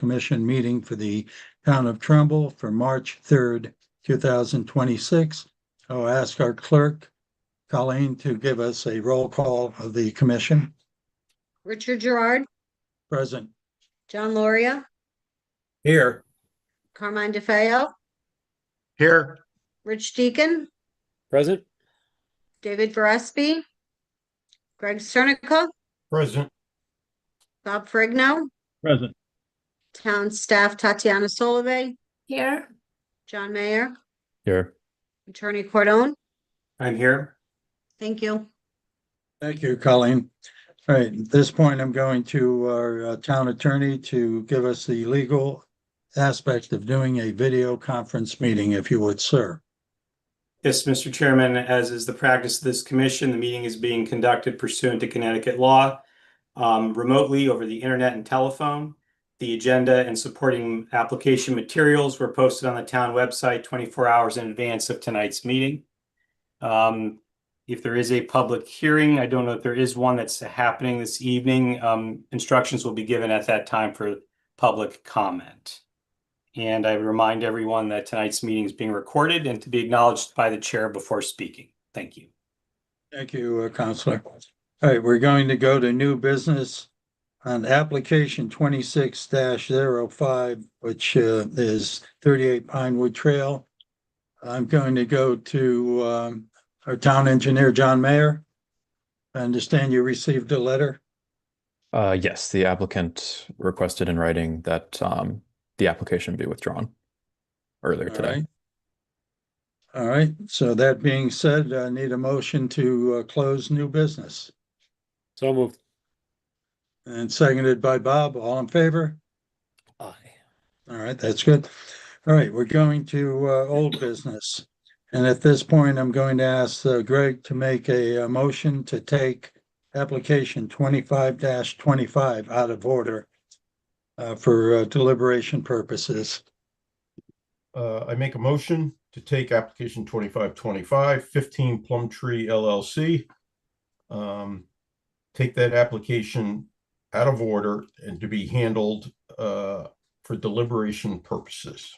Commission meeting for the town of Trumbull for March 3rd, 2026. I'll ask our clerk, Colleen, to give us a roll call of the commission. Richard Gerard, Present. John Loria, Here. Carmine DeFeo, Here. Rich Deacon, Present. David Gillespie, Greg Cernica, Present. Bob Frigno, Present. town staff Tatiana Solove, Here. John Mayer, Here. Attorney Cordone. I'm here. Thank you. Thank you, Colleen. All right, at this point, I'm going to our town attorney to give us the legal aspect of doing a video conference meeting, if you would, sir. Yes, Mr. Chairman, as is the practice of this commission, the meeting is being conducted pursuant to Connecticut law, remotely over the internet and telephone. The agenda and supporting application materials were posted on the town website 24 hours in advance of tonight's meeting. If there is a public hearing, I don't know if there is one that's happening this evening. Instructions will be given at that time for public comment. And I remind everyone that tonight's meeting is being recorded and to be acknowledged by the chair before speaking. Thank you. Thank you, Counselor. All right, we're going to go to new business on application 26-05, which is 38 Pinewood Trail. I'm going to go to our town engineer, John Mayer. I understand you received a letter. Yes, the applicant requested in writing that the application be withdrawn earlier today. All right, so that being said, I need a motion to close new business. So moved. And seconded by Bob. All in favor? Aye. All right, that's good. All right, we're going to old business. And at this point, I'm going to ask Greg to make a motion to take application 25-25 out of order for deliberation purposes. I make a motion to take application 2525, 15 Plum Tree LLC. Take that application out of order and to be handled for deliberation purposes.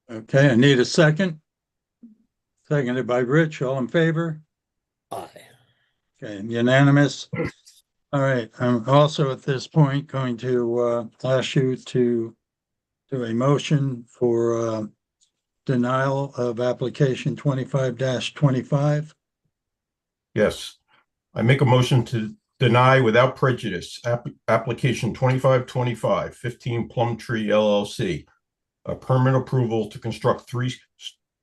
Okay, I need a second. Seconded by Rich. All in favor? Aye. Okay, unanimous. All right, I'm also at this point going to ask you to do a motion for denial of application 25-25. Yes, I make a motion to deny without prejudice application 2525, 15 Plum Tree LLC, a permit approval to construct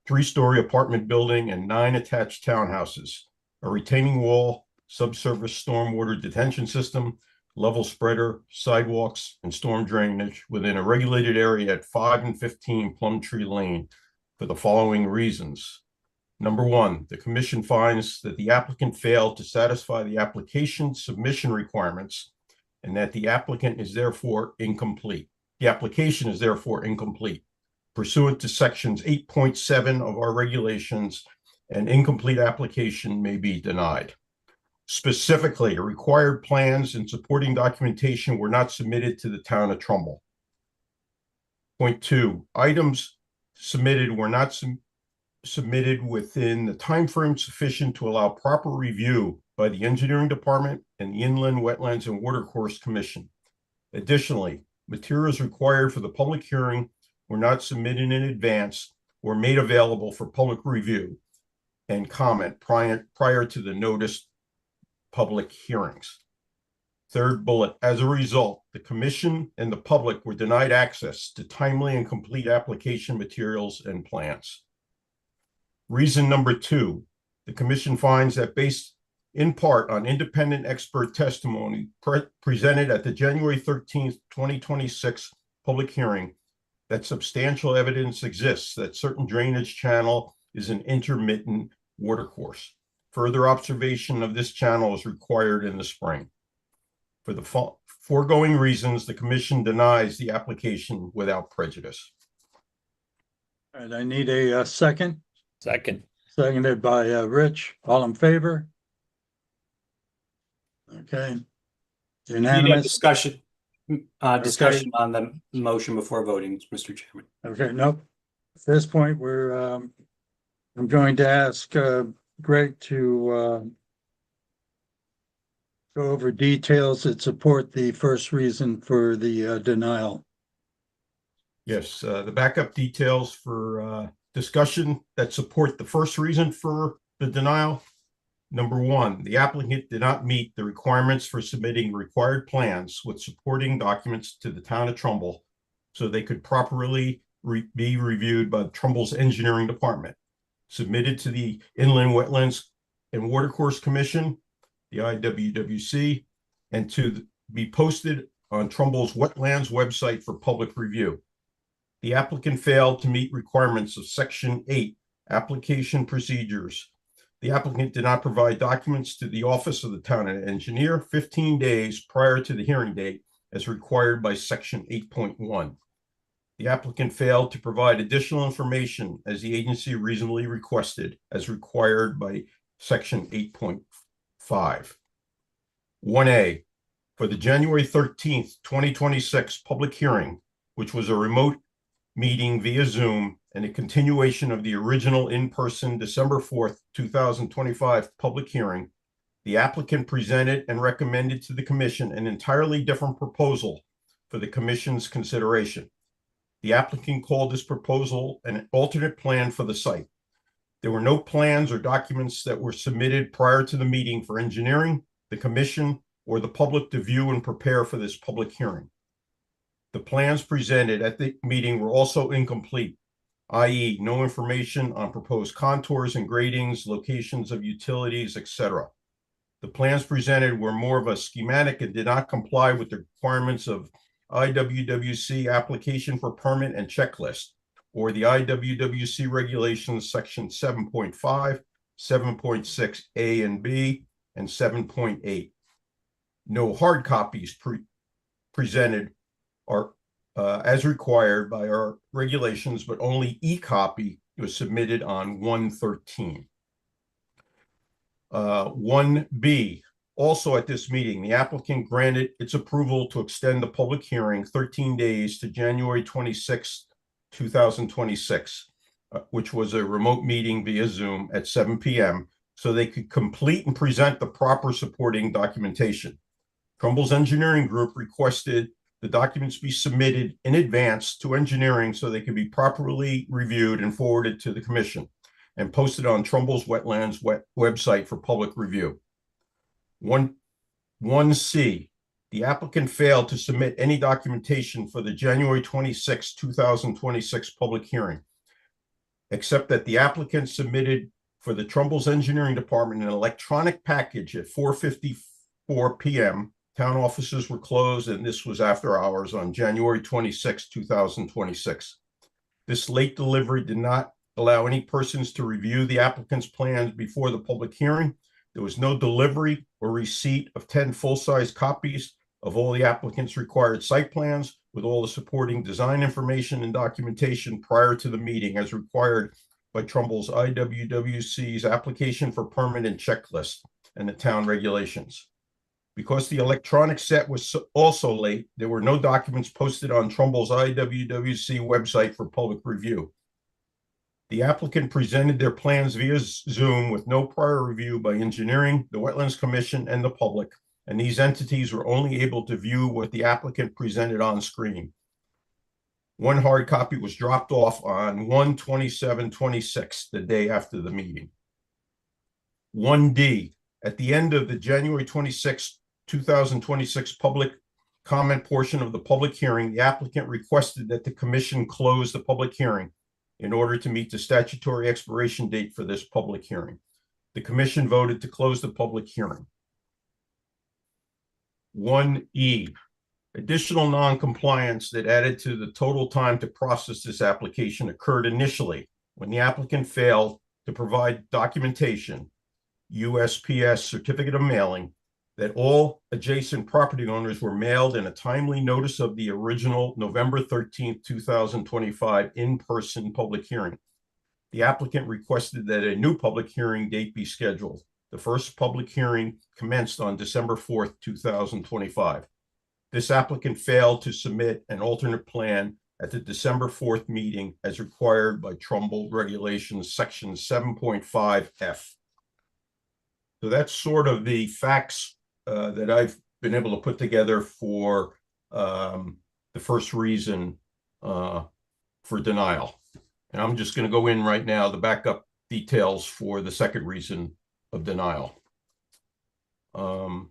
three-story apartment building and 9 attached townhouses, a retaining wall, subsurface stormwater detention system, level spreader, sidewalks, and storm drainage within a regulated area at 5 and 15 Plum Tree Lane for the following reasons. Number one, the commission finds that the applicant failed to satisfy the application submission requirements and that the applicant is therefore incomplete. The application is therefore incomplete. Pursuant to sections 8.7 of our regulations, an incomplete application may be denied. Specifically, required plans and supporting documentation were not submitted to the town of Trumbull. Point two, items submitted were not submitted within the time frame sufficient to allow proper review by the engineering department and the Inland Wetlands and Watercourse Commission. Additionally, materials required for the public hearing were not submitted in advance or made available for public review and comment prior to the noticed public hearings. Third bullet, as a result, the commission and the public were denied access to timely and complete application materials and plans. Reason number two, the commission finds that based in part on independent expert testimony presented at the January 13th, 2026 public hearing, that substantial evidence exists that certain drainage channel is an intermittent watercourse. Further observation of this channel is required in the spring. For the foregoing reasons, the commission denies the application without prejudice. All right, I need a second. Second. Seconded by Rich. All in favor? Okay. Need a Unanimous. discussion. Discussion on the motion before voting, Mr. Chairman. Okay, nope. At this point, I'm going to ask Greg to go over details that support the first reason for the denial. Yes, the backup details for discussion that support the first reason for the denial. Number one, the applicant did not meet the requirements for submitting required plans with supporting documents to the town of Trumbull so they could properly be reviewed by Trumbull's engineering department, submitted to the Inland Wetlands and Watercourse Commission, the IWWC, and to be posted on Trumbull's Wetlands website for public review. The applicant failed to meet requirements of Section 8, Application Procedures. The applicant did not provide documents to the Office of the Town Engineer 15 days prior to the hearing date as required by Section 8.1. The applicant failed to provide additional information as the agency reasonably requested as required by Section 8.5. 1A, for the January 13th, 2026 public hearing, which was a remote meeting via Zoom and a continuation of the original in-person December 4th, 2025 public hearing, the applicant presented and recommended to the commission an entirely different proposal for the commission's consideration. The applicant called this proposal an alternate plan for the site. There were no plans or documents that were submitted prior to the meeting for engineering, the commission, or the public to view and prepare for this public hearing. The plans presented at the meeting were also incomplete, i.e., no information on proposed contours and gradings, locations of utilities, etc. The plans presented were more of a schematic and did not comply with the requirements of IWWC application for permit and checklist, or the IWWC regulations section 7.5, 7.6 A and B, and 7.8. No hard copies presented are as required by our regulations, but only e-copy was submitted on 1/13. 1B, also at this meeting, the applicant granted its approval to extend the public hearing 13 days to January 26, 2026, which was a remote meeting via Zoom at 7 p.m., so they could complete and present the proper supporting documentation. Trumbull's engineering group requested the documents be submitted in advance to engineering so they could be properly reviewed and forwarded to the commission and posted on Trumbull's Wetlands website for public review. 1C, the applicant failed to submit any documentation for the January 26, 2026 public hearing, except that the applicant submitted for the Trumbull's engineering department an electronic package at 4:54 p.m. Town offices were closed, and this was after hours on January 26, 2026. This late delivery did not allow any persons to review the applicant's plans before the public hearing. There was no delivery or receipt of 10 full-size copies of all the applicant's required site plans with all the supporting design information and documentation prior to the meeting as required by Trumbull's IWWC's application for permit and checklist and the town regulations. Because the electronic set was also late, there were no documents posted on Trumbull's IWWC website for public review. The applicant presented their plans via Zoom with no prior review by engineering, the Wetlands Commission, and the public, and these entities were only able to view what the applicant presented on screen. One hard copy was dropped off on 1/27/26, the day after the meeting. 1D, at the end of the January 26, 2026 public comment portion of the public hearing, the applicant requested that the commission close the public hearing in order to meet the statutory expiration date for this public hearing. The commission voted to close the public hearing. 1E, additional non-compliance that added to the total time to process this application occurred initially when the applicant failed to provide documentation, USPS certificate of mailing, that all adjacent property owners were mailed in a timely notice of the original November 13th, 2025 in-person public hearing. The applicant requested that a new public hearing date be scheduled. The first public hearing commenced on December 4th, 2025. this applicant failed to submit an alternate plan at the December 4th meeting as required by Trumbull Regulations, Section 7.5F. So that's sort of the facts that I've been able to put together for the first reason for denial. And I'm just going to go in right now, the backup details for the second reason of denial. Number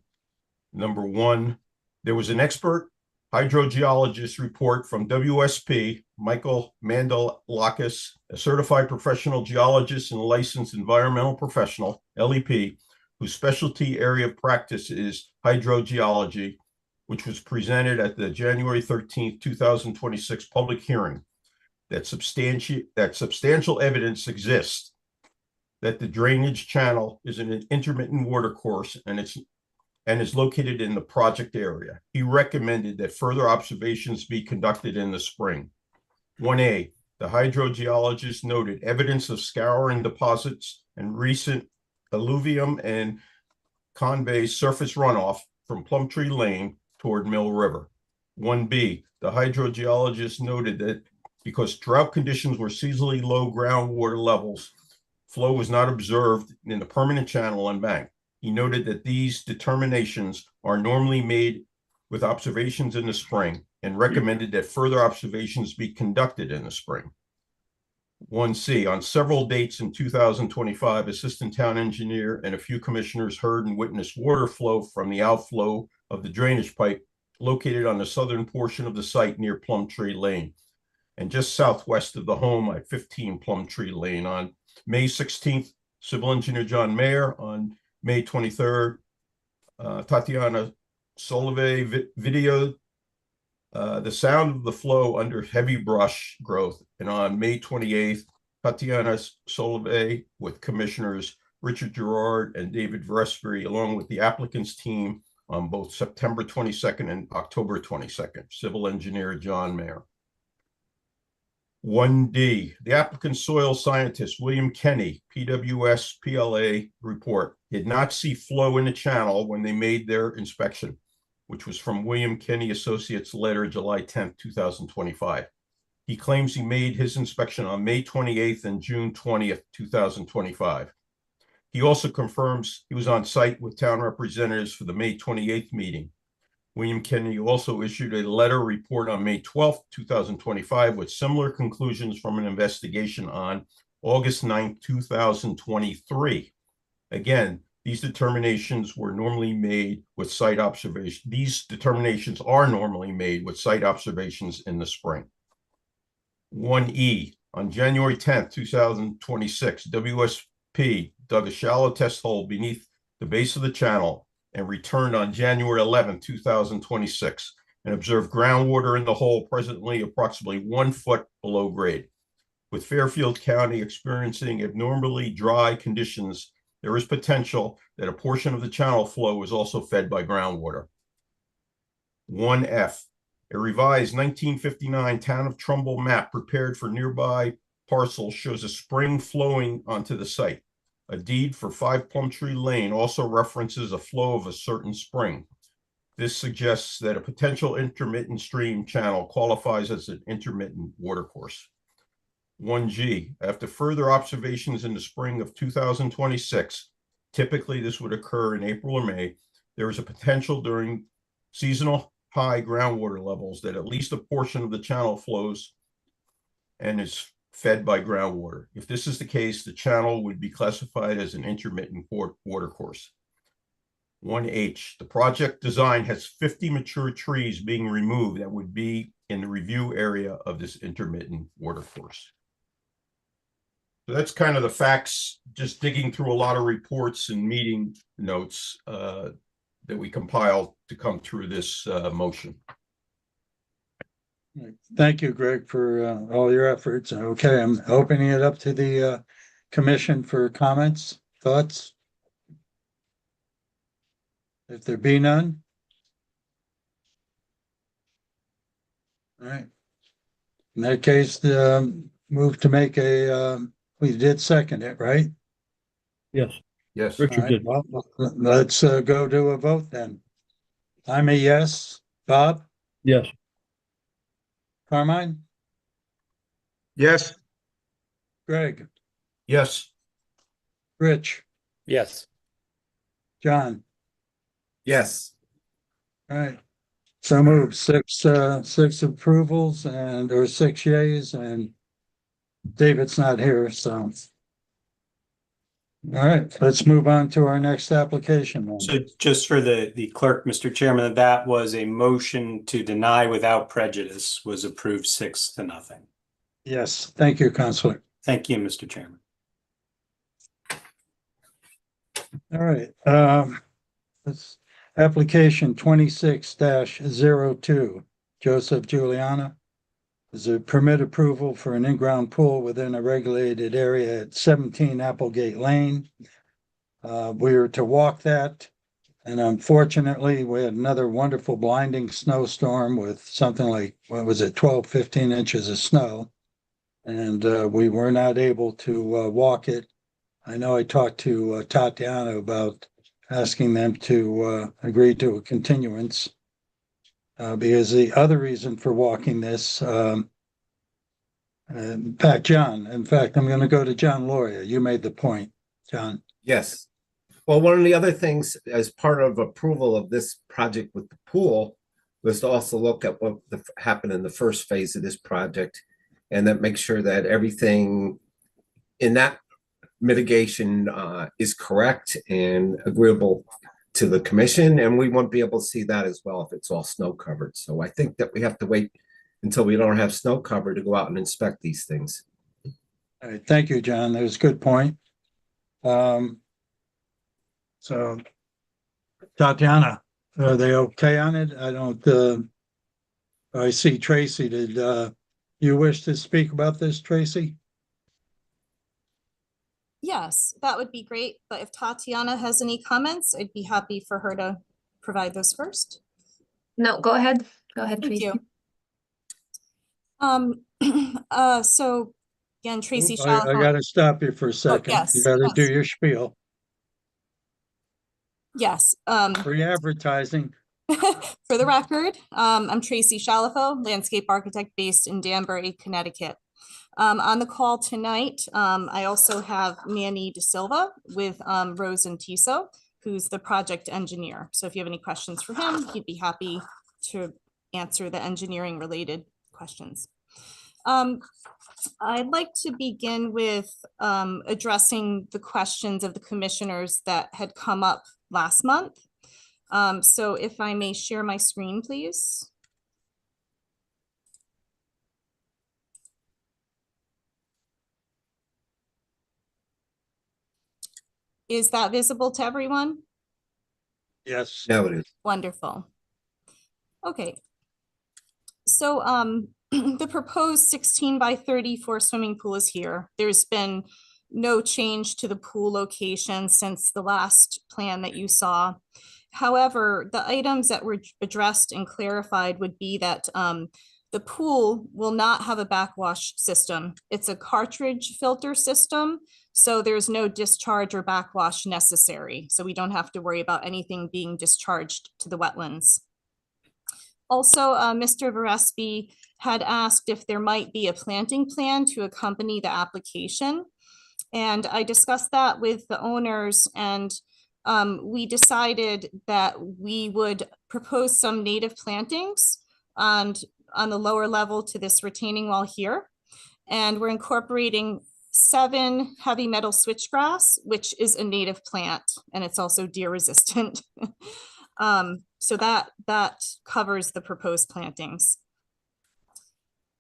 one, there was an expert hydrogeologist report from WSP, Michael Mandalakis, a certified professional geologist and licensed environmental professional, LEP, whose specialty area of practice is hydrogeology, which was presented at the January 13th, 2026 public hearing. That substantial evidence exists that the drainage channel is an intermittent watercourse and is located in the project area. He recommended that further observations be conducted in the spring. 1A, the hydrogeologist noted evidence of scouring deposits and recent alluvium and convey surface runoff from Plumtree Lane toward Mill River. 1B, the hydrogeologist noted that because drought conditions were seasonally low groundwater levels, flow was not observed in the permanent channel and bank. He noted that these determinations are normally made with observations in the spring and recommended that further observations be conducted in the spring. 1C, on several dates in 2025, Assistant Town Engineer and a few commissioners heard and witnessed water flow from the outflow of the drainage pipe located on the southern portion of the site near Plumtree Lane and just southwest of the home at 15 Plumtree Lane. On May 16th, Civil Engineer John Mayer. On May 23rd, Tatiana Solovey videoed the sound of the flow under heavy brush growth. And on May 28th, Tatiana Solovey with Commissioners Richard Gerard and David Vresbury, along with the applicant's team on both September 22nd and October 22nd, Civil Engineer John Mayer. 1D, the applicant's soil scientist, William Kenny, PWS PLA report, did not see flow in the channel when they made their inspection, which was from William Kenny Associates letter, July 10th, 2025. He claims he made his inspection on May 28th and June 20th, 2025. He also confirms he was on site with town representatives for the May 28th meeting. William Kenny also issued a letter report on May 12th, 2025, with similar conclusions from an investigation on August 9th, 2023. Again, these determinations were normally made with site observation. These determinations are normally made with site observations in the spring. 1E, on January 10th, 2026, WSP dug a shallow test hole beneath the base of the channel and returned on January 11, 2026, and observed groundwater in the hole presently approximately 1 foot below grade. With Fairfield County experiencing abnormally dry conditions, there is potential that a portion of the channel flow is also fed by groundwater. 1F, a revised 1959 Town of Trumbull map prepared for nearby parcels shows a spring flowing onto the site. A deed for 5 Plumtree Lane also references a flow of a certain spring. This suggests that a potential intermittent stream channel qualifies as an intermittent watercourse. 1G, after further observations in the spring of 2026, typically this would occur in April or May, there is a potential during seasonal high groundwater levels that at least a portion of the channel flows and is fed by groundwater. If this is the case, the channel would be classified as an intermittent watercourse. 1H, the project design has 50 mature trees being removed that would be in the review area of this intermittent watercourse. So that's kind of the facts, just digging through a lot of reports and meeting notes that we compiled to come through this motion. Thank you, Greg, for all your efforts. Okay, I'm opening it up to the commission for comments, thoughts. If there be none. All right. In that case, move to make a, we did second it, right? Yes. Yes. All Richard right, did. well, let's go to a vote then. I'm a yes. Bob, Yes. Carmine, Yes. Greg, Yes. Rich, Yes. John. Yes. All right. So move six approvals or 6 yays, and David's not here, so. All right, let's move on to our next application then. So just for the clerk, Mr. Chairman, that was a motion to deny without prejudice was approved 6-0. Yes, thank you, Counselor. Thank you, Mr. Chairman. All right, this application 26-02, Joseph Juliana. Is a permit approval for an in-ground pool within a regulated area at 17 Applegate Lane. We were to walk that, and unfortunately, we had another wonderful blinding snowstorm with something like, what was it, 12, 15 inches of snow. And we were not able to walk it. I know I talked to Tatiana about asking them to agree to a continuance. Because the other reason for walking this, in fact, I'm going to go to John Loria. You made the point, John. Yes. Well, one of the other things as part of approval of this project with the pool was to also look at what happened in the first phase of this project, and that make sure that everything in that mitigation is correct and agreeable to the commission, and we won't be able to see that as well if it's all snow covered. So I think that we have to wait until we don't have snow cover to go out and inspect these things. All right, thank you, John. That was a good point. So Tatiana, are they okay on it? I see Tracy. Did you wish to speak about this, Tracy? Yes, that would be great. But if Tatiana has any comments, I'd be happy for her to provide those first. No, go ahead. Go ahead, Thank Tracy. you. So again, Tracy I Shalhoub. got to stop you for a second. yes, You got to do yes. your spiel. Yes. Free advertising. For the record, I'm Tracy Shalhoub, landscape architect based in Danbury, Connecticut. On the call tonight, I also have Manny De Silva with Rose and Tiso, who's the project engineer. So if you have any questions for him, he'd be happy to answer the engineering related questions. I'd like to begin with addressing the questions of the commissioners that had come up last month. So if I may share my screen, please. Is that visible to everyone? Yes. Now it is. Wonderful. Okay. So the proposed 16 by 34 swimming pool is here. There's been no change to the pool location since the last plan that you saw. However, the items that were addressed and clarified would be that the pool will not have a backwash system. It's a cartridge filter system, so there's no discharge or backwash necessary. So we don't have to worry about anything being discharged to the wetlands. Also, Mr. Varespi had asked if there might be a planting plan to accompany the application. And I discussed that with the owners, and we decided that we would propose some native plantings on the lower level to this retaining wall here. And we're incorporating 7 heavy metal switchgrass, which is a native plant, and it's also deer resistant. So that covers the proposed plantings.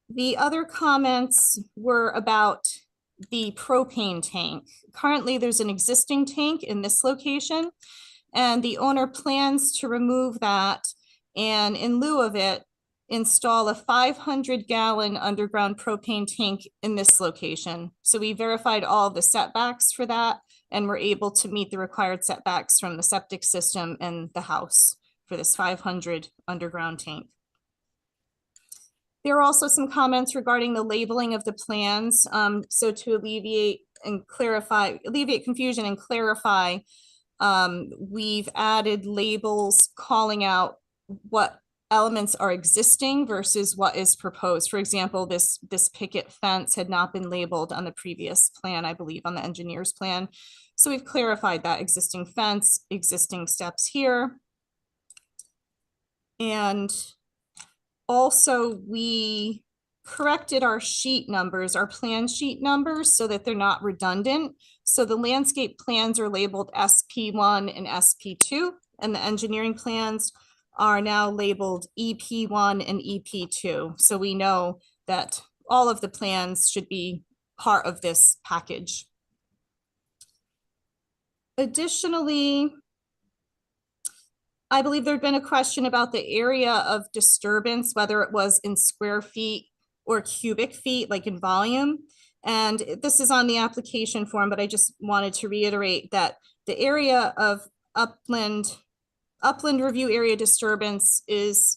The other comments were about the propane tank. Currently, there's an existing tank in this location, and the owner plans to remove that and in lieu of it, install a 500-gallon underground propane tank in this location. So we verified all the setbacks for that, and we're able to meet the required setbacks from the septic system and the house for this 500 underground tank. There are also some comments regarding the labeling of the plans. So to alleviate confusion and clarify, we've added labels calling out what elements are existing versus what is proposed. For example, this picket fence had not been labeled on the previous plan, I believe, on the engineer's plan. So we've clarified that existing fence, existing steps here. And also we corrected our sheet numbers, our plan sheet numbers, so that they're not redundant. So the landscape plans are labeled SP1 and SP2, and the engineering plans are now labeled EP1 and EP2. So we know that all of the plans should be part of this package. Additionally, I believe there'd been a question about the area of disturbance, whether it was in square feet or cubic feet, like in volume. And this is on the application form, but I just wanted to reiterate that the area of upland review area disturbance is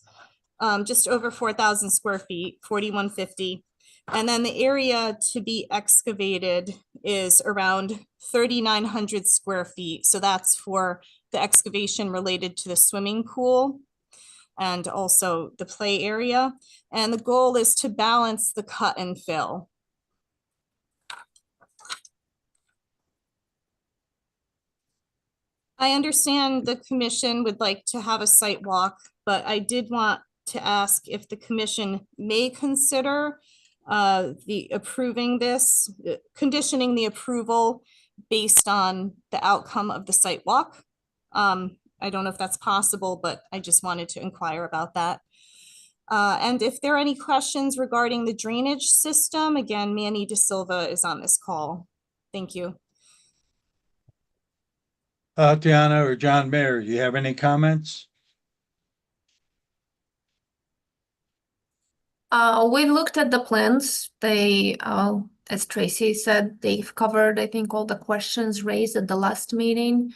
just over 4,000 square feet, 4,150. And then the area to be excavated is around 3,900 square feet. So that's for the excavation related to the swimming pool and also the play area. And the goal is to balance the cut and fill. I understand the commission would like to have a site walk, but I did want to ask if the commission may consider conditioning the approval based on the outcome of the site walk. I don't know if that's possible, but I just wanted to inquire about that. And if there are any questions regarding the drainage system, again, Manny De Silva is on this call. Thank you. Tatiana or John Mayer, do you have any comments? We looked at the plans. They, as Tracy said, they've covered, I think, all the questions raised at the last meeting.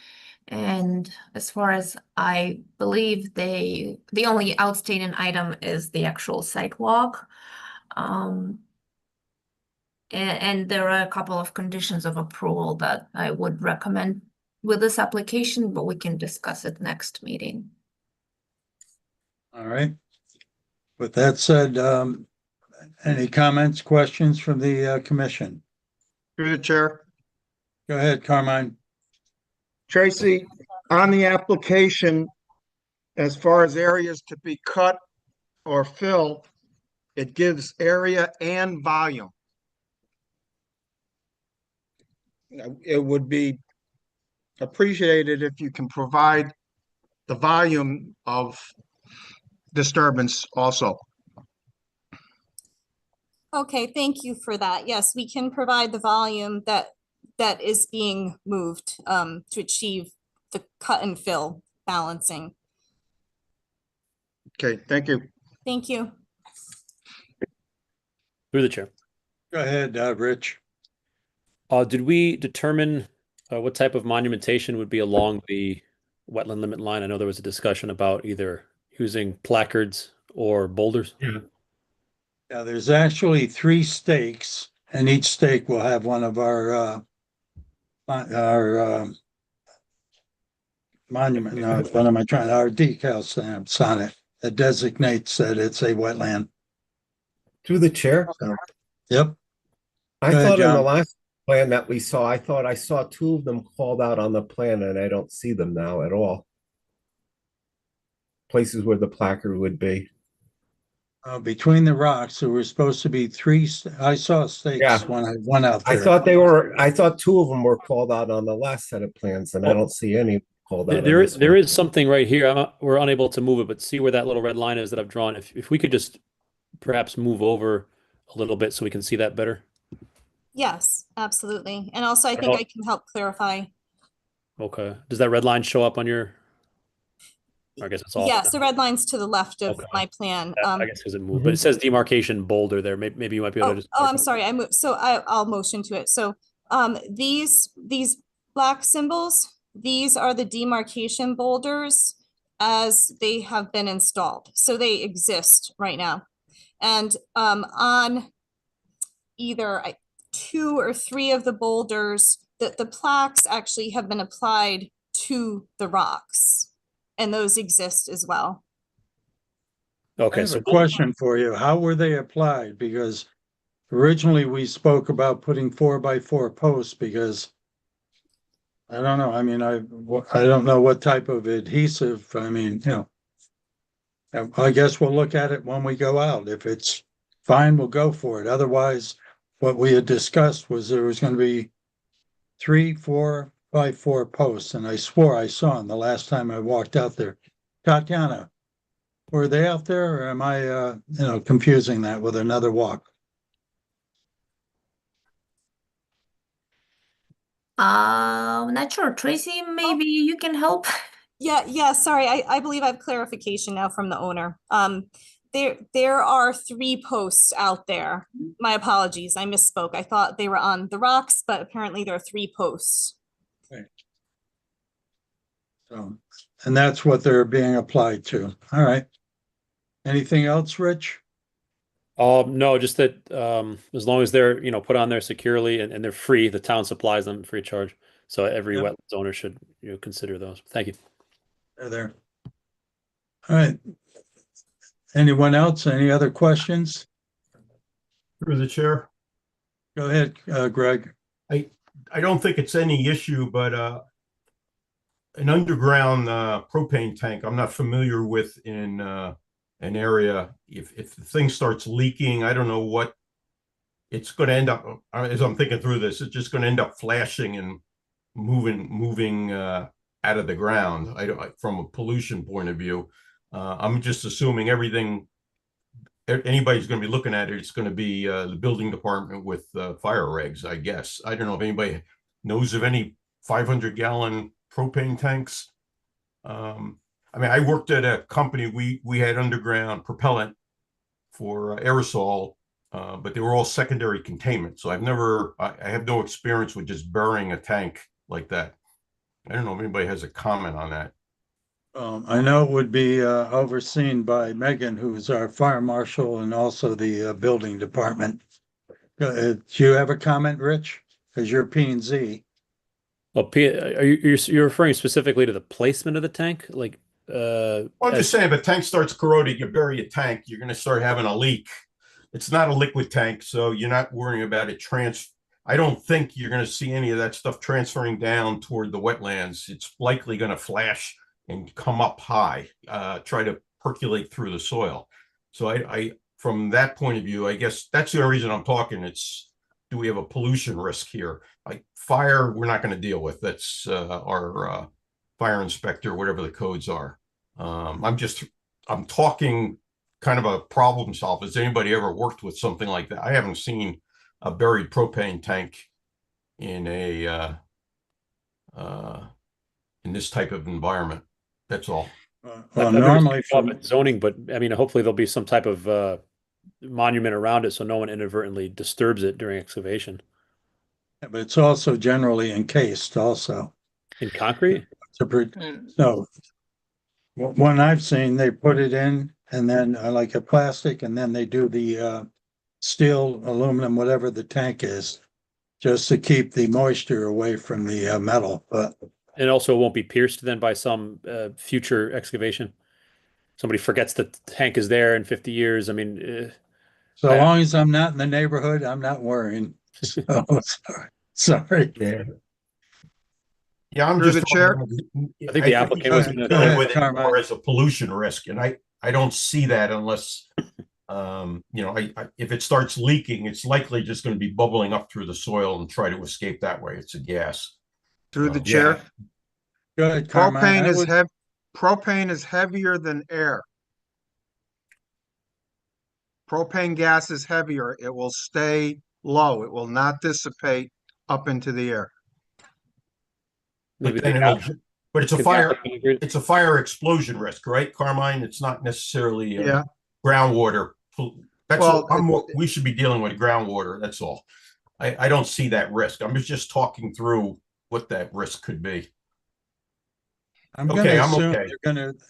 And as far as I believe, the only outstanding item is the actual sidewalk. And there are a couple of conditions of approval that I would recommend with this application, but we can discuss it next meeting. All right. With that said, any comments, questions from the commission? Through the chair. Go ahead, Carmine. Tracy, on the application, as far as areas to be cut or fill, it gives area and volume. It would be appreciated if you can provide the volume of disturbance also. Okay, thank you for that. Yes, we can provide the volume that is being moved to achieve the cut and fill balancing. Okay, thank you. Thank you. Through the chair. Go ahead, Rich. Did we determine what type of monumentation would be along the wetland limit line? I know there was a discussion about either using placards or boulders. Yeah, there's actually 3 stakes, and each stake will have one of our monument, what am I trying, our decal stamps on it that designates that it's a wetland. Through the chair. Yep. I Go ahead, thought in the John. last plan that we saw, I thought I saw 2 of them called out on the plan and I don't see them now at all. Places where the placard would be. Between the rocks, there were supposed to be 3, I saw stakes Yeah. when I went out I there. thought 2 of them were called out on the last set of plans and I don't see any called out. There is something right here. We're unable to move it, but see where that little red line is that I've drawn. If we could just perhaps move over a little bit so we can see that better. Yes, absolutely. And also I think I can help clarify. Okay. Does that red line show up on your? I guess it's off. Yes, the red line's to the left of Okay. my plan. I guess because it moved, but it says demarcation boulder there. Maybe you might be able to just. I'm sorry. I moved. So I'll motion to it. So these black symbols, these are the demarcation boulders as they have been installed. So they exist right now. And on either 2 or 3 of the boulders, the plaques actually have been applied to the rocks, and those exist as well. I Okay, have so a question for you. How were they applied? Because originally we spoke about putting 4x4 posts because I don't know. I mean, I don't know what type of adhesive. I mean, I guess we'll look at it when we go out. If it's fine, we'll go for it. Otherwise, what we had discussed was there was going to be 3, 4x4 posts, and I swore I saw them the last time I walked out there. Tatiana, were they out there, or am I, confusing that with another walk? Not sure. Tracy, maybe you can help. Yeah, sorry, I believe I have clarification now from the owner. There are 3 posts out there. My apologies, I misspoke. I thought they were on the rocks, but apparently there are 3 posts. So, and that's what they're being applied to. All right. Anything else, Rich? No, just that as long as they're, put on there securely and they're free, the town supplies them free of charge. So every Yep. wetlands owner should, consider those. Thank you. They're there. All right. Anyone else? Any other questions? Through the chair. Go ahead, Greg. I don't think it's any issue, but an underground propane tank I'm not familiar with in an area. If the thing starts leaking, I don't know what it's going to end up. As I'm thinking through this, it's just going to end up flashing and moving out of the ground. From a pollution point of view, I'm just assuming anybody's going to be looking at it. It's going to be the building department with fire regs, I guess. I don't know if anybody knows of any 500-gallon propane tanks. I mean, I worked at a company, we had underground propellant for aerosol, but they were all secondary containment. So I have no experience with just burying a tank like that. I don't know if anybody has a comment on that. I know it would be overseen by Megan, who's our fire marshal and also the building department. Do you have a comment, Rich? Because you're P and Z. Well, you're referring specifically to the placement of the tank? Like, Well, I'm just saying, if a tank starts corroding, you bury a tank, you're going to start having a leak. It's not a liquid tank, so you're not worrying about it I don't think you're going to see any of that stuff transferring down toward the wetlands. It's likely going to flash and come up high, try to percolate through the soil. So I from that point of view, I guess that's the only reason I'm talking. Do we have a pollution risk here? Like fire, we're not going to deal with. That's our fire inspector, whatever the codes are. I'm talking kind of a problem solve. Has anybody ever worked with something like that? I haven't seen a buried propane tank in in this type of environment. That's all. Well, normally from zoning, but I mean, hopefully there'll be some type of monument around it so no one inadvertently disturbs it during excavation. but it's also generally encased also. In concrete? No. One I've seen, they put it in and then like a plastic, and then they do the steel, aluminum, whatever the tank is, just to keep the moisture away from the metal. But And also it won't be pierced then by some future excavation. Somebody forgets the tank is there in 50 years. I mean, so long as I'm not in the neighborhood, I'm not worrying. So, sorry. Yeah, I'm Through just the chair. I think the applicant was Go dealing ahead, with it Carmine. more as a pollution risk, and I don't see that unless if it starts leaking, it's likely just going to be bubbling up through the soil and try to escape that way. It's a gas. Through the Yeah. chair. Go ahead, Carmine. Propane is heavier than air. Propane gas is heavier. It will stay low. It will not dissipate up into the air. But maybe then but it's a the fire. applicant agreed. It's a fire explosion risk, right, Carmine? It's not necessarily Yeah. groundwater. That's Well, we should be dealing with groundwater. That's all. I don't see that risk. I'm just talking through what that risk could be. I'm Okay, gonna I'm assume okay.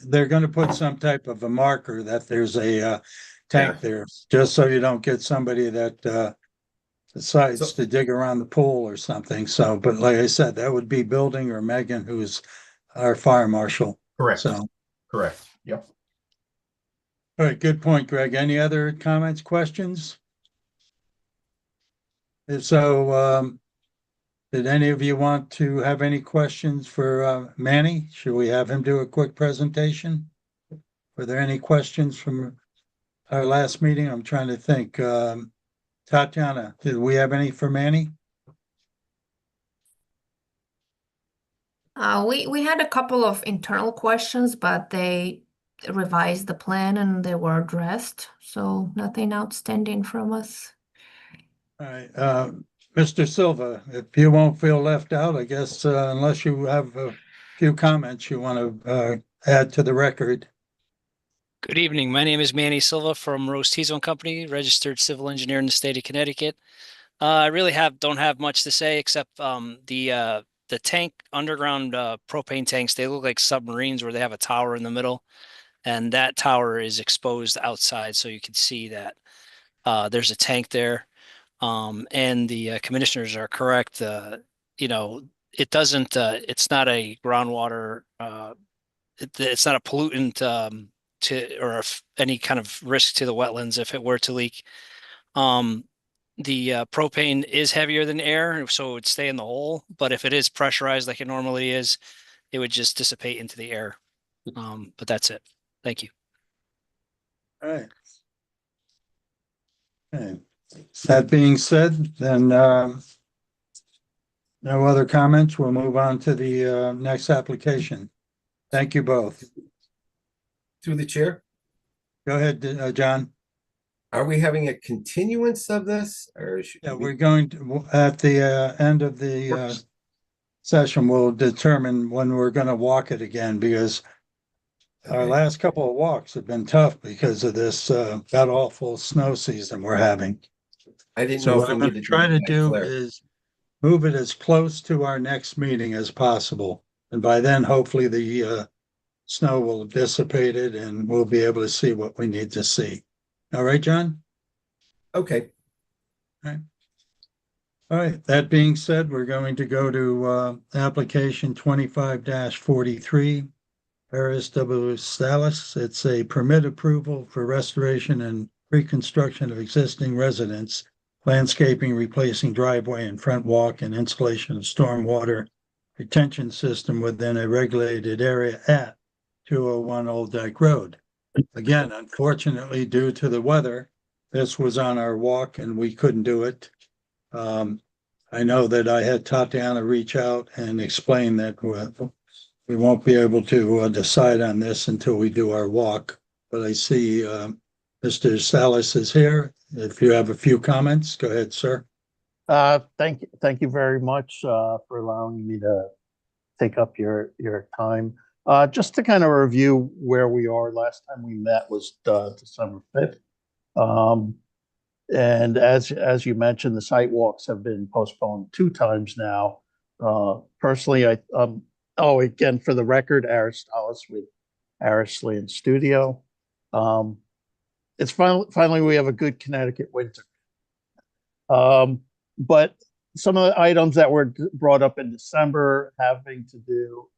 they're gonna put some type of a marker that there's a tank there, just so you don't get somebody that decides to dig around the pool or something. So, but like I said, that would be Building or Megan, who's our fire marshal. Correct. So, Correct. Yep. All right, good point, Greg. Any other comments, questions? If so, did any of you want to have any questions for Manny? Should we have him do a quick presentation? Were there any questions from our last meeting? I'm trying to think. Tatiana, did we have any for Manny? We had a couple of internal questions, but they revised the plan and they were addressed, so nothing outstanding from us. All right, Mr. Silva, if you won't feel left out, I guess, unless you have a few comments you want to add to the record. Good evening. My name is Manny Silva from Rose T-Zone Company, registered civil engineer in the state of Connecticut. I really don't have much to say except the tank underground propane tanks, they look like submarines where they have a tower in the middle, and that tower is exposed outside, so you can see that there's a tank there. And the commissioners are correct. You know, it doesn't. It's not a groundwater. It's not a pollutant any kind of risk to the wetlands if it were to leak. The propane is heavier than air, so it would stay in the hole. But if it is pressurized like it normally is, it would just dissipate into the air. But that's it. Thank you. All right. Okay. That being said, then no other comments. We'll move on to the next application. Thank you both. Through the chair, Go ahead, John. are we having a continuance of this or should Yeah, we- we're going to, at the end of the session, we'll determine when we're going to walk it again because our Okay. last couple of walks have been tough because of this god awful snow season we're having. I didn't So know what if we I'm going needed to try to that do clear. is move it as close to our next meeting as possible. And by then, hopefully the snow will have dissipated and we'll be able to see what we need to see. All right, John? Okay, All right, that being said, we're going to go to application 25-43. Paris W. Salas. It's a permit approval for restoration and reconstruction of existing residence, landscaping, replacing driveway and front walk, and installation of stormwater retention system within a regulated area at 201 Old Dyke Road. Again, unfortunately, due to the weather, this was on our walk and we couldn't do it. I know that I had Tatiana reach out and explain that we won't be able to decide on this until we do our walk. But I see Mr. Salas is here. If you have a few comments, go ahead, sir. Thank you very much for allowing me to take up your time. Just to kind of review where we are, last time we met was December 5th. And as you mentioned, the site walks have been postponed 2 times now. Personally, again, for the record, Aristoteles with Arisland Studio. It's finally we have a good Connecticut winter. But some of the items that were brought up in December having to do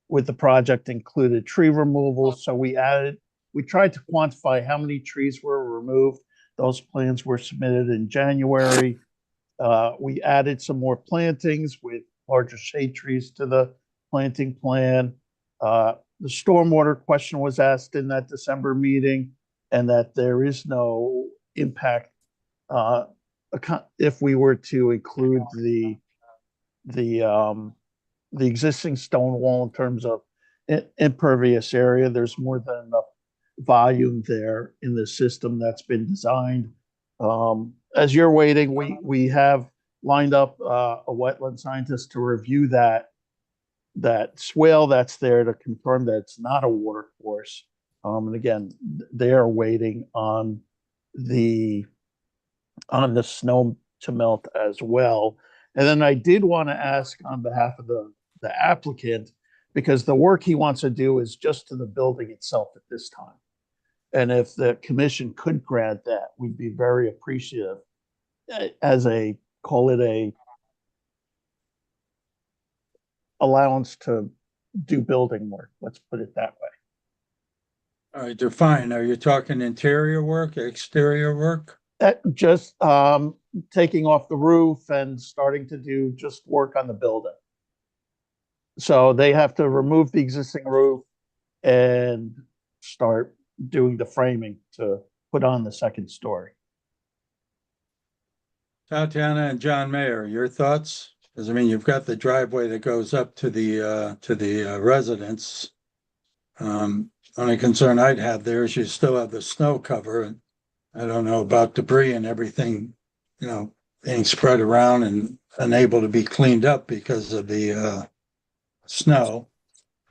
with the project included tree removal. So we tried to quantify how many trees were removed. Those plans were submitted in January. We added some more plantings with larger shade trees to the planting plan. The stormwater question was asked in that December meeting, and that there is no impact if we were to include the existing stone wall in terms of impervious area. There's more than enough volume there in the system that's been designed. As you're waiting, we have lined up a wetland scientist to review that swale that's there to confirm that it's not a watercourse. And again, they are waiting on the snow to melt as well. And then I did want to ask on behalf of the applicant, because the work he wants to do is just to the building itself at this time. And if the commission could grant that, we'd be very appreciative as call it a allowance to do building work. Let's put it that way. All right, define, are you talking interior work, exterior work? Just taking off the roof and starting to do just work on the building. So they have to remove the existing roof and start doing the framing to put on the second story. Tatiana and John Mayer, your thoughts? Because I mean, you've got the driveway that goes up to the residence. Only concern I'd have there is you still have the snow cover, and I don't know about debris and everything, being spread around and unable to be cleaned up because of the snow.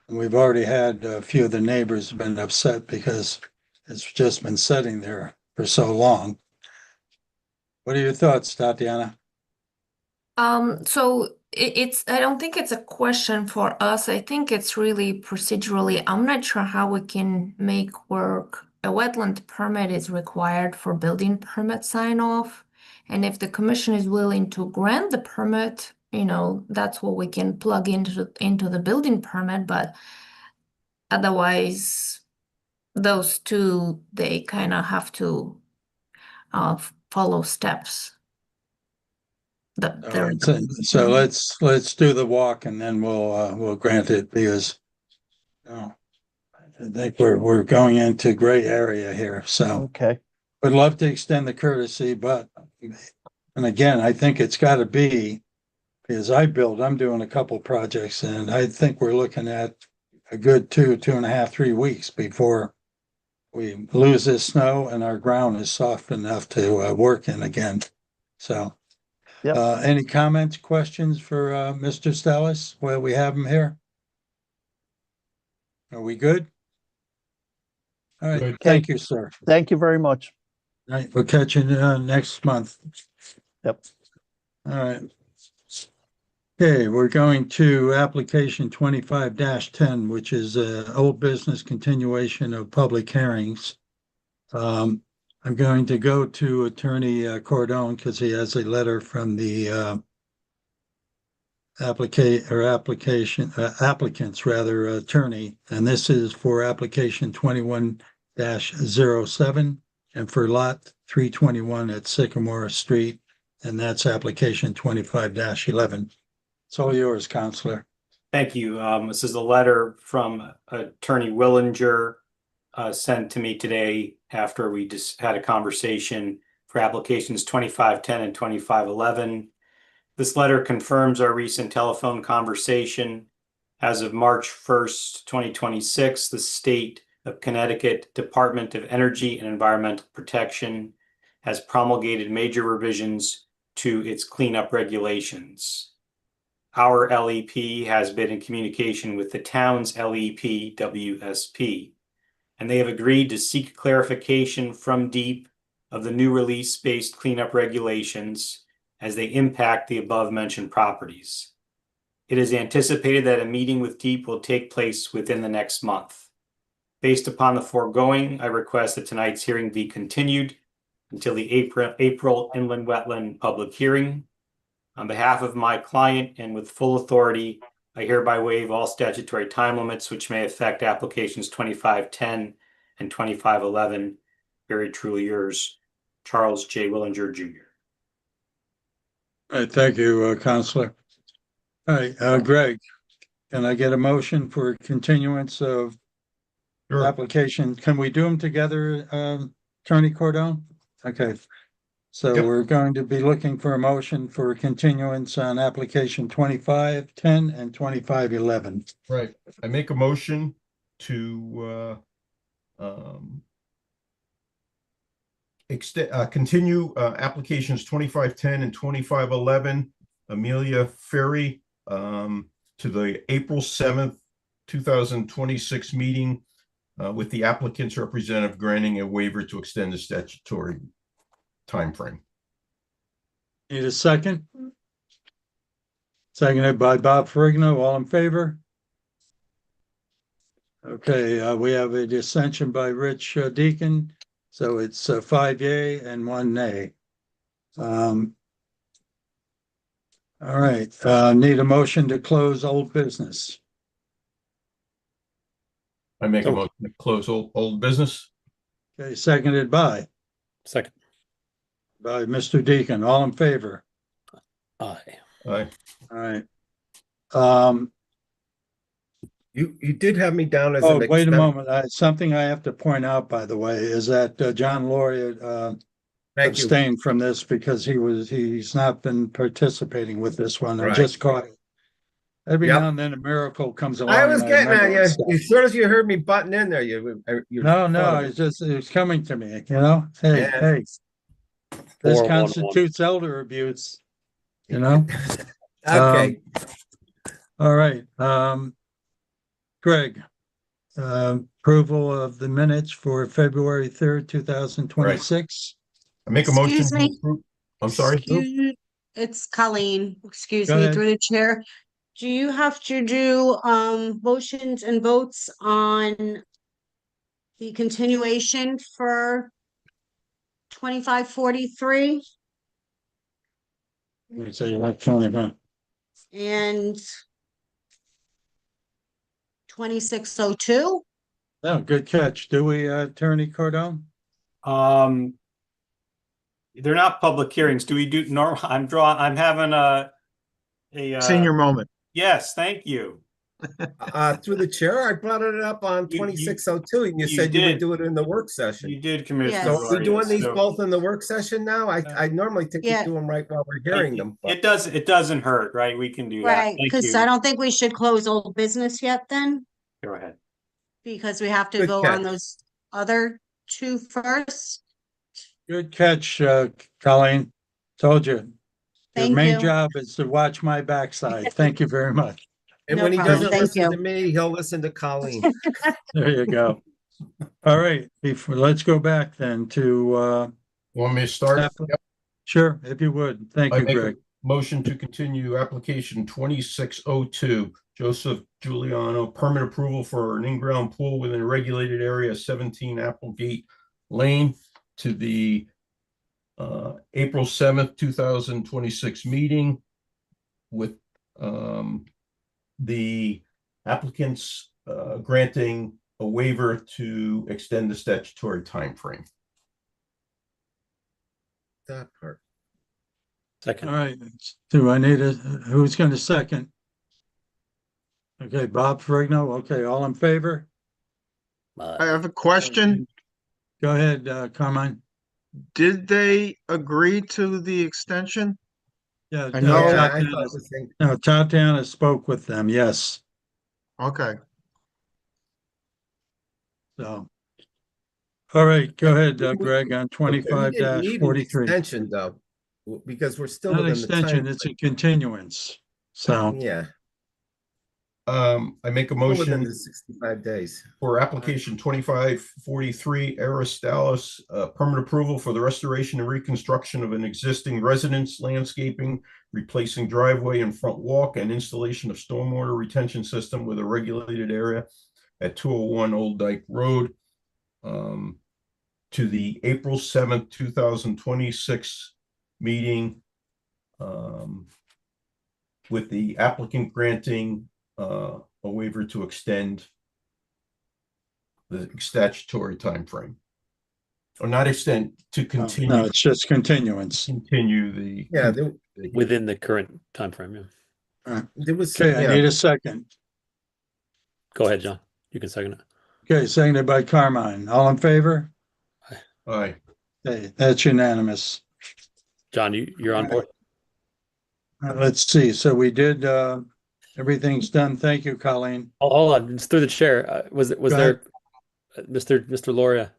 And we've already had a few of the neighbors been upset because it's just been sitting there for so long. What are your thoughts, Tatiana? So I don't think it's a question for us. I think it's really procedurally. I'm not sure how we can make work. A wetland permit is required for building permit sign off. And if the commission is willing to grant the permit, that's what we can plug into the building permit. But otherwise, those two, they kind of have to follow steps. All right, so let's do the walk and then we'll grant it because I think we're going into gray area here. So Okay. would love to extend the courtesy, but and again, I think it's got to be because I'm doing a couple projects and I think we're looking at a good 2.5, 3 weeks before we lose this snow and our ground is soft enough to work in again. So. Yep. Any comments, questions for Mr. Stellis while we have him here? Are we good? All right, Good. thank you, sir. Thank you very much. All right, we'll catch you next month. Yep. All right. Okay, we're going to application 25-10, which is old business continuation of public hearings. I'm going to go to Attorney Cordone because he has a letter from the applicants rather attorney, and this is for application 21-07 and for lot 321 at Sycamore Street, and that's application 25-11. It's all yours, Counselor. Thank you. This is a letter from Attorney Willinger sent to me today after we just had a conversation for applications 2510 and 2511. This letter confirms our recent telephone conversation. As of March 1st, 2026, the State of Connecticut Department of Energy and Environmental Protection has promulgated major revisions to its cleanup regulations. Our LEP has been in communication with the town's LEP, WSP, and they have agreed to seek clarification from DEEP of the new release-based cleanup regulations as they impact the above-mentioned properties. It is anticipated that a meeting with DEEP will take place within the next month. Based upon the foregoing, I request that tonight's hearing be continued until the April inland wetland public hearing. On behalf of my client and with full authority, I hereby waive all statutory time limits which may affect applications 2510 and 2511. Very truly yours, Charles J. Willinger, Jr. All right, thank you, Counselor. All right, Greg, can I get a motion for continuance of Sure. application? Can we do them together, Attorney Cordone? Okay. So Yep. we're going to be looking for a motion for continuance on application 2510 and 2511. Right. I make a motion to continue applications 2510 and 2511, Amelia Ferry, to the April 7th, 2026 meeting with the applicant's representative granting a waiver to extend the statutory timeframe. Need a second? Seconded by Bob Ferrigno. All in favor? Okay, we have a dissension by Rich Deacon. So it's 5 yea and 1 nay. All right, need a motion to close old business. I make a So- motion to close old business. Okay, seconded by Second. Mr. Deacon. All in favor? Aye. Aye. All right. Um, You did have me down as oh, an wait a extent- moment. Something I have to point out, by the way, is that John Lauria Thank you. abstained from this because he's not been participating with this one. I Right. just caught it. Every Yep. now and then a miracle comes along. I was and getting at remember you. stuff. As soon as you heard me button in there, you No, it's coming to me, you know? Hey, Yeah. hey. This 411. constitutes elder abuse, you know? Okay. All right, Greg, approval of the minutes for February 3rd, 2026. I make a motion. Excuse to me. approve- I'm sorry. It's Colleen, excuse Go me, ahead. through the chair. Do you have to do motions and votes on the continuation for 2543 Let me say electronic, huh? and 2602? Oh, good catch. Do we, Attorney Cordone? They're not public hearings. Do we do I'm having a Senior moment. yes, thank you. Through the chair, I brought it up on You- 2602, and you you said you would did. do it in the work session. You did, Commissioner. Yes. So are we Lauria, doing these so- both in the work session now? I normally think we Yeah. do them right while we're hearing them. but- It doesn't hurt, right? We can do that. Right, Thank because you. I don't think we should close old business yet then, Go ahead. because we have to Good go catch. on those other two first. Good catch, Colleen. Told you. Your Thank main you. job is to watch my backside. Thank you very much. And No when he problem. doesn't Thank listen you. to me, he'll listen to Colleen. There you go. All right, let's go back then to, Want me to start? Apple- sure, if you would. Thank I you, make a Greg. motion to continue application 2602, Joseph Giuliano, permit approval for an in-ground pool within a regulated area, 17 Applegate Lane, to the April 7th, 2026 meeting with the applicants granting a waiver to extend the statutory timeframe. That part. Second. All right, do I need who's going to second? Okay, Bob Ferrigno. Okay, all in favor? I have a question. Go ahead, Carmine. Did they agree to the extension? Yeah, I know- Yeah, I Tatiana- thought the same. no, Tatiana spoke with them, yes, Okay. so. All right, go ahead, Greg, on We twenty-five didn't need an 43. extension though, because we're still Not an within the time. extension, it's a continuance, so. Yeah, I make a still within motion the 65 days. for application 2543 Aris Dallas, permit approval for the restoration and reconstruction of an existing residence landscaping, replacing driveway and front walk, and installation of stormwater retention system with a regulated area at 201 Old Dyke Road, to the April 7th, 2026 meeting, with the applicant granting a waiver to extend the statutory timeframe. Or not extend, to No, continue, it's just continuance. continue the. Yeah, Within the current timeframe, yeah. there was. Okay, I yeah. need a second. Go ahead, John. You can second it. Okay, seconded by Carmine. All in favor? Aye. Okay, that's unanimous. John, you're on board? Let's see, so we did, everything's done. Thank you, Colleen. Oh, hold on, it's through the chair. Was Go there, Mr. Loria?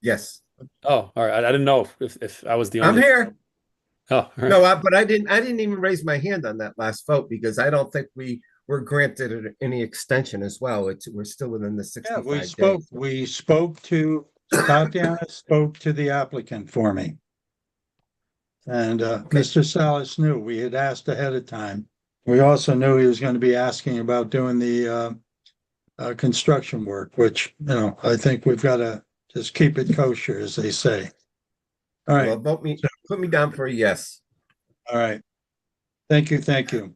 Yes, Oh, all right. I didn't know if I was the I'm only. here. Oh, all right. No, but I didn't even raise my hand on that last vote because I don't think we were granted any extension as well. We're still within the Yeah, 65 days. we spoke to, Tatiana spoke to the applicant for me. And, Mr. Salas knew, we had asked ahead of time. We also knew he was going to be asking about doing the, construction work, which, you know, I think we've got to just keep it kosher, as they say. All Well, right, put me down for a yes. all right. Thank you, thank you.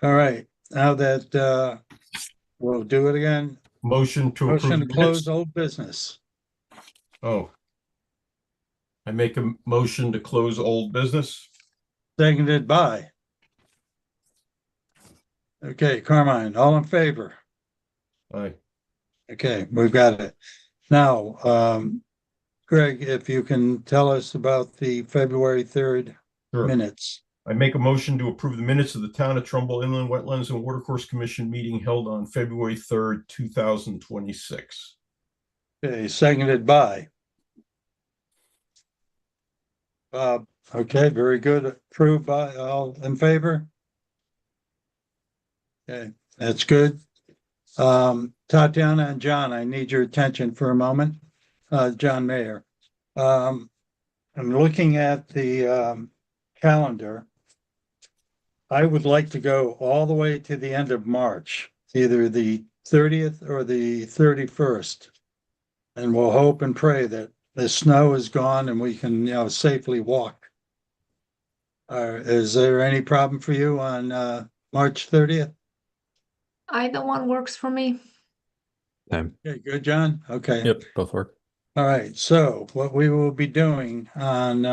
All right, now that, we'll do it again. motion to approve Motion the to close minutes. old business. Oh. I make a motion to close old business. Seconded by. Okay, Carmine, all in favor? Aye. Okay, we've got it. Now, Greg, if you can tell us about the February 3rd Sure. minutes. I make a motion to approve the minutes of the Town of Trumbull Inland Wetlands and Watercourse Commission meeting held on February 3rd, 2026. Okay, seconded by. Bob, okay, very good. Approved by, all in favor? Okay, that's good. Tatiana and John, I need your attention for a moment. John Mayer. I'm looking at the calendar. I would like to go all the way to the end of March, either the 30th or the 31st. And we'll hope and pray that the snow is gone and we can, safely walk. Is there any problem for you on March 30th? Either one works for me. Same. Okay, good, John. Okay. Yep, both work. All right. So what we will be doing on,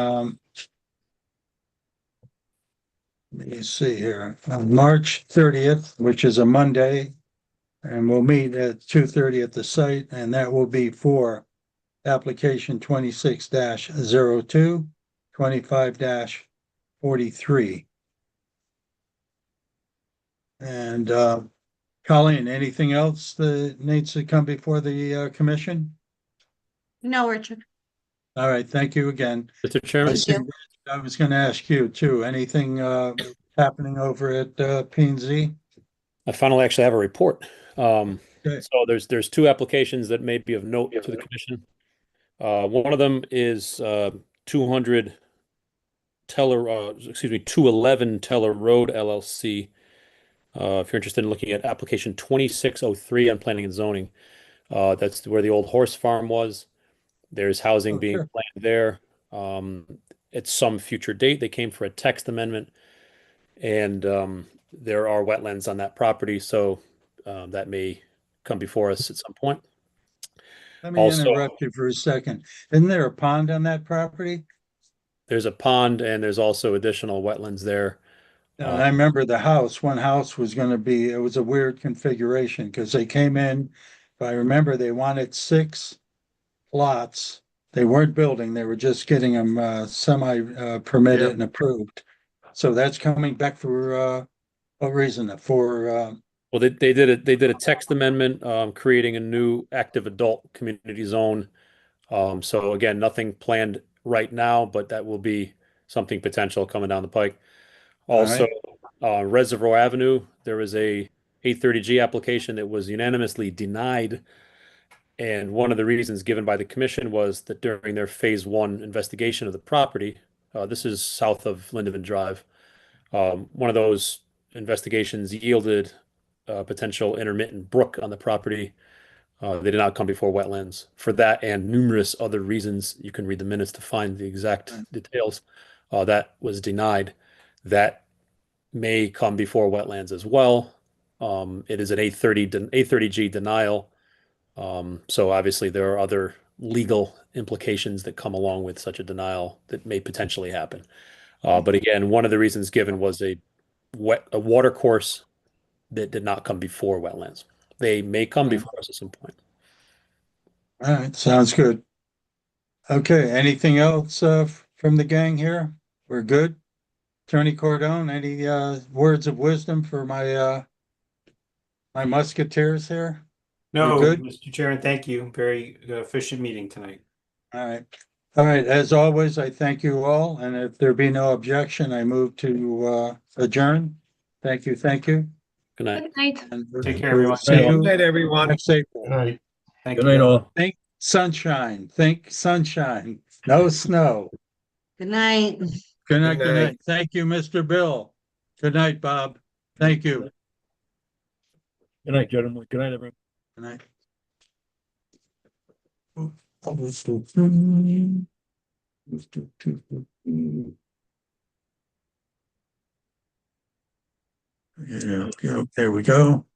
let me see here, on March 30th, which is a Monday, and we'll meet at 2:30 at the site, and that will be for application 26-02, 25-43. And Colleen, anything else that needs to come before the commission? No, Richard. All right, thank you again. Mr. Chairman, I was going to ask you too, anything happening over at P&Z? I finally actually have a report. Okay. So there's two applications that may be of note to the commission. One of them is 211 Teller Road LLC. If you're interested in looking at application 2603 on planning and zoning, that's where the old horse farm was. There's housing being Sure. planned there. At some future date, they came for a text amendment, and there are wetlands on that property, so that may come before us at some point. Let me Also, interrupt you for a second. Isn't there a pond on that property? there's a pond and there's also additional wetlands there. I remember the house, one house was going to be, it was a weird configuration because they came in, if I remember, they wanted 6 lots. They weren't building, they were just getting them semi permitted Yeah. and approved. So that's coming back for what reason? For Well, they did a text amendment, creating a new active adult community zone. So again, nothing planned right now, but that will be something potential coming down the pike. Also, Reservoir Avenue, there was a 830G application that was unanimously denied. And one of the reasons given by the commission was that during their phase 1 investigation of the property, this is south of Lindeman Drive, one of those investigations yielded a potential intermittent brook on the property. They did not come before wetlands. For that and numerous other reasons, you can read the minutes to find the exact details. That was denied. That may come before wetlands as well. It is an 830G denial. So obviously there are other legal implications that come along with such a denial that may potentially happen. But again, one of the reasons given was a watercourse that did not come before wetlands. They may come before us at some point. all right, sounds good. Okay, anything else from the gang here? We're good? Attorney Cordone, any words of wisdom for my my musketeers here? No, We're good? Mr. Chairman, thank you. Very efficient meeting tonight. All right. All right, as always, I thank you all, and if there be no objection, I move to adjourn. Thank you, thank you. Good night. Good night. And Take care, everyone. see Good you Good night, everyone. next April. Good night. Thank Good you. night, all. Think sunshine, think sunshine, no snow. Good night. Good night, Good good night. night. Thank you, Mr. Bill. Good night, Bob. Thank you. Good night, gentlemen. Good night, everyone. Good night. Yeah, there we go.